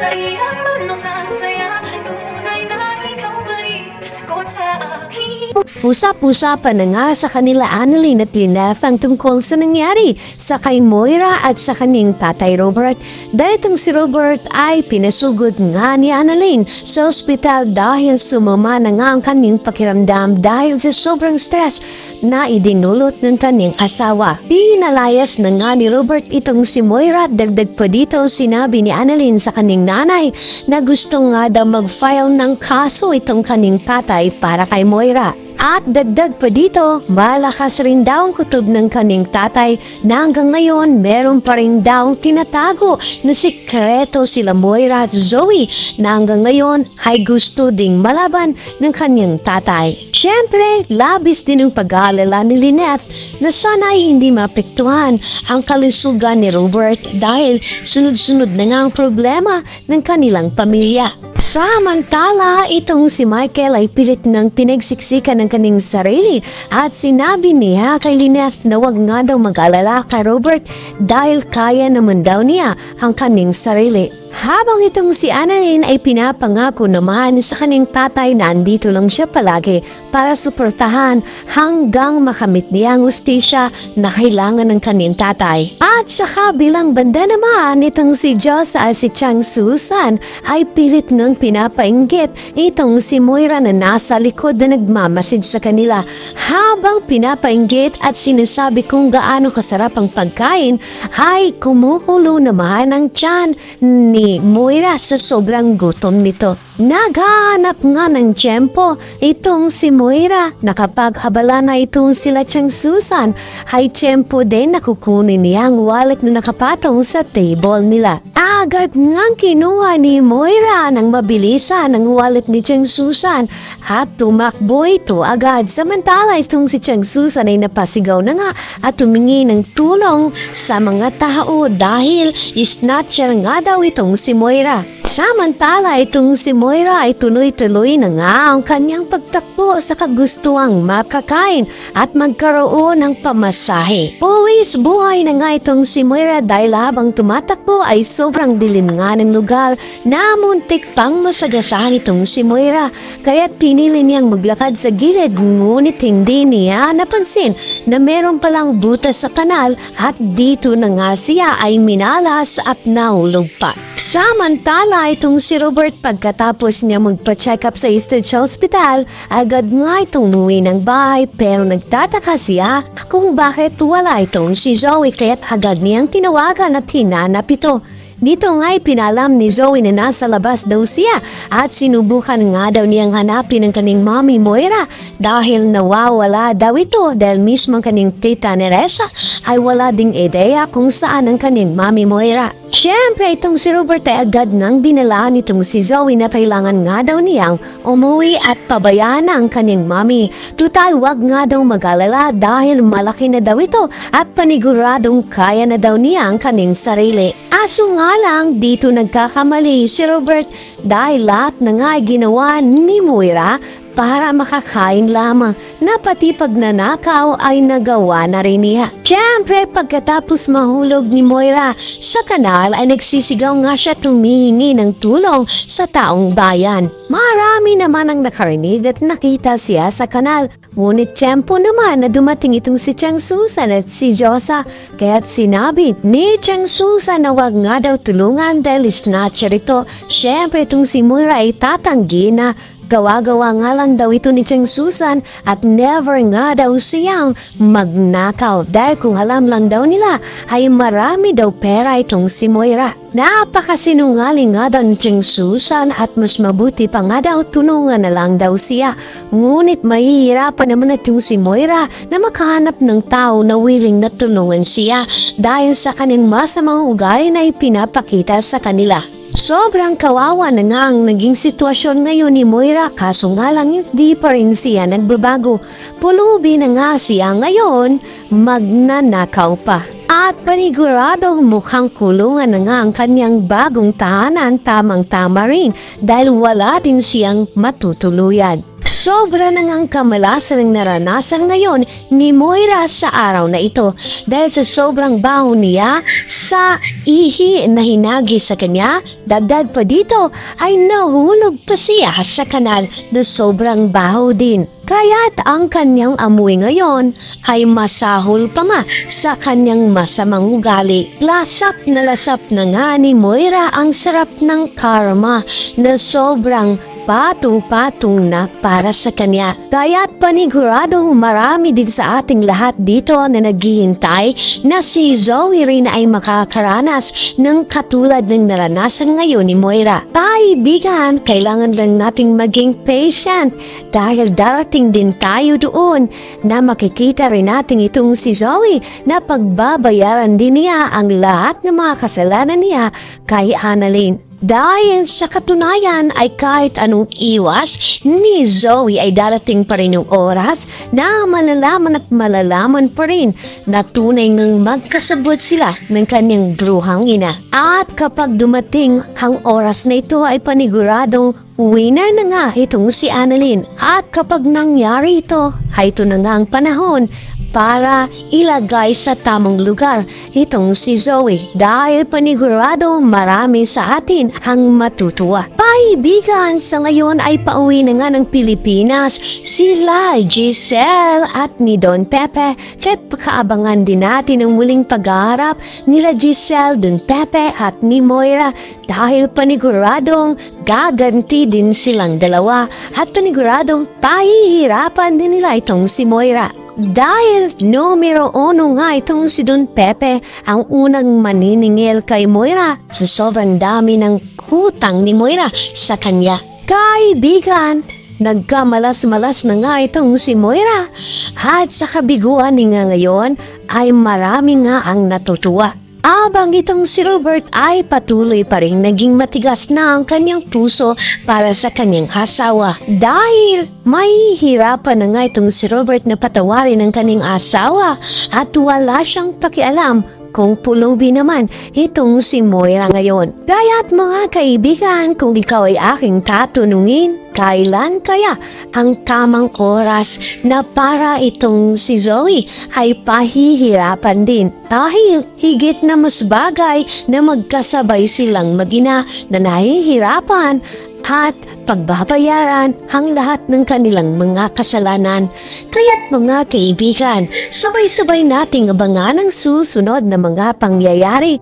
Sa ilang mundo sa saya, tunay na ikaw pa rin, sagot sa akin. Usap-usapan na nga sa kanila Annalyn at Lynette ang tungkol sa nangyari sa kay Moira at sa kaning tatay Robert. Dahil itong si Robert ay pinasugod nga ni Annalyn sa ospital dahil sumama na nga ang kanyang pakiramdam dahil sa sobrang stress na idinulot ng kanyang asawa. Pinalayas na nga ni Robert itong si Moira at dagdag pa dito sinabi ni Annalyn sa kanyang nanay na gusto nga daw mag-file ng kaso itong kanyang tatay para kay Moira. At dagdag pa dito, malakas rin daw ang kutob ng kaning tatay na hanggang ngayon meron pa rin daw tinatago na sikreto sila Moira at Zoe na hanggang ngayon ay gusto ding malaban ng kanyang tatay. Siyempre, labis din ang pag-aalala ni Lynette na sana ay hindi maapektuhan ang kalusugan ni Robert dahil sunod-sunod na nga ang problema ng kanilang pamilya. Samantala, itong si Michael ay pilit ng pinagsiksikan ng kaning sarili at sinabi niya kay Lynette na wag nga daw mag-alala kay Robert dahil kaya naman daw niya ang kaning sarili. Habang itong si Annalyn ay pinapangako naman sa kaning tatay na andito lang siya palagi para suportahan hanggang makamit niya ang ustisya na kailangan ng kaning tatay. At sa kabilang banda naman, itong si Joss at si Chang Susan ay pilit ng pinapainggit itong si Moira na nasa likod na nagmamasid sa kanila. Habang pinapainggit at sinasabi kung gaano kasarap ang pagkain, ay kumukulo naman ang tiyan ni Moira sa sobrang gutom nito. Naghahanap nga ng tiyempo itong si Moira na kapag habala na itong sila Chang Susan ay tiyempo din na kukunin niya ang wallet na nakapatong sa table nila. Agad ngang kinuha ni Moira ng mabilisan ang wallet ni Chang Susan at tumakbo ito agad. Samantala itong si Chang Susan ay napasigaw na nga at tumingi ng tulong sa mga tao dahil snatcher nga daw itong si Moira. Samantala itong si Moira ay tuloy-tuloy na nga ang kanyang pagtakbo sa kagustuhang makakain at magkaroon ng pamasahe. Uwis buhay na nga itong si Moira dahil habang tumatakbo ay sobrang dilim nga ng lugar na muntik pang masagasahan itong si Moira. Kaya't pinili niyang maglakad sa gilid ngunit hindi niya napansin na meron palang butas sa kanal at dito na nga siya ay minalas at nahulog pa. Samantala itong si Robert pagkatapos niya magpa-check up sa Eastridge Hospital, agad nga itong umuwi ng bahay pero nagtataka siya kung bakit wala itong si Zoe kaya't agad niyang tinawagan at hinanap ito. Dito nga'y pinalam ni Zoe na nasa labas daw siya at sinubukan nga daw niyang hanapin ang kaning mommy Moira dahil nawawala daw ito dahil mismo kaning tita Neresa ay wala ding ideya kung saan ang kaning mommy Moira. Siyempre itong si Robert ay agad nang binalaan itong si Zoe na kailangan nga daw niyang umuwi at pabayaan ang kaning mommy. Tutal wag nga daw mag-alala dahil malaki na daw ito at paniguradong kaya na daw niya ang kaning sarili. Aso nga lang dito nagkakamali si Robert dahil lahat na nga ay ginawa ni Moira para makakain lamang na pati pagnanakaw ay nagawa na rin niya. Siyempre pagkatapos mahulog ni Moira sa kanal ay nagsisigaw nga siya tumihingi ng tulong sa taong bayan. Marami naman ang nakarinig at nakita siya sa kanal. Ngunit tiyempo naman na dumating itong si Chang Susan at si Josa kaya't sinabi ni Chang Susan na wag nga daw tulungan dahil snatcher ito. Siyempre itong si Moira ay tatanggi na gawa-gawa nga lang daw ito ni Chang Susan at never nga daw siyang magnakaw dahil kung alam lang daw nila ay marami daw pera itong si Moira. Napakasinungaling nga daw ni Chang Susan at mas mabuti pa nga daw tulungan na lang daw siya. Ngunit mahihirapan naman itong si Moira na makahanap ng tao na willing na tulungan siya dahil sa kanyang masamang ugali na ipinapakita sa kanila. Sobrang kawawa na nga ang naging sitwasyon ngayon ni Moira kaso nga lang hindi pa rin siya nagbabago. Pulubi na nga siya ngayon, magnanakaw pa. At paniguradong mukhang kulungan na nga ang kanyang bagong tahanan tamang-tama rin dahil wala din siyang matutuluyan. Sobra na ngang kamalasan ang naranasan ngayon ni Moira sa araw na ito dahil sa sobrang baho niya sa ihi na hinagi sa kanya. Dagdag pa dito ay nahulog pa siya sa kanal na sobrang baho din. Kaya't ang kanyang amoy ngayon ay masahol pa nga sa kanyang masamang ugali. Lasap na nga ni Moira ang sarap ng karma na sobrang patong-patong na para sa kanya. Kaya't panigurado marami din sa ating lahat dito na naghihintay na si Zoe rin ay makakaranas ng katulad ng naranasan ngayon ni Moira. Kaibigan, kailangan lang nating maging patient dahil darating din tayo doon na makikita rin natin itong si Zoe na pagbabayaran din niya ang lahat ng mga kasalanan niya kay Annalyn. Dahil sa katunayan ay kahit anong iwas ni Zoe ay darating pa rin yung oras na malalaman pa rin na tunay ngang magkasabot sila ng kanyang bruhang ina. At kapag dumating ang oras na ito ay paniguradong winner na nga itong si Annalyn. At kapag nangyari ito, ay ito na nga ang panahon para ilagay sa tamang lugar itong si Zoe dahil panigurado marami sa atin ang matutuwa. Kaibigan, sa ngayon ay pauwi na nga ng Pilipinas sila Giselle at ni Don Pepe kaya't pakaabangan din natin ang muling pag-aarap nila Giselle, Don Pepe at ni Moira dahil paniguradong gaganti din silang dalawa at paniguradong pahihirapan din nila itong si Moira. Dahil numero 1 nga itong si Don Pepe ang unang maniningil kay Moira sa sobrang dami ng hutang ni Moira sa kanya. Kaibigan, nagkamalas-malas na nga itong si Moira at sa kabiguan niya ngayon ay marami nga ang natutuwa. Abang itong si Robert ay patuloy pa rin naging matigas na ang kanyang puso para sa kanyang asawa. Dahil mahihirapan na nga itong si Robert na patawarin ang kanyang asawa at wala siyang pakialam kung pulubi naman itong si Moira ngayon. Kaya't mga kaibigan, kung ikaw ay aking tatanungin, kailan kaya ang tamang oras na para itong si Zoe ay pahihirapan din? Dahil higit na mas bagay na magkasabay silang mag-ina na nahihirapan at pagbabayaran ang lahat ng kanilang mga kasalanan. Kaya't mga kaibigan, sabay-sabay nating abangan ang susunod na mga pangyayari.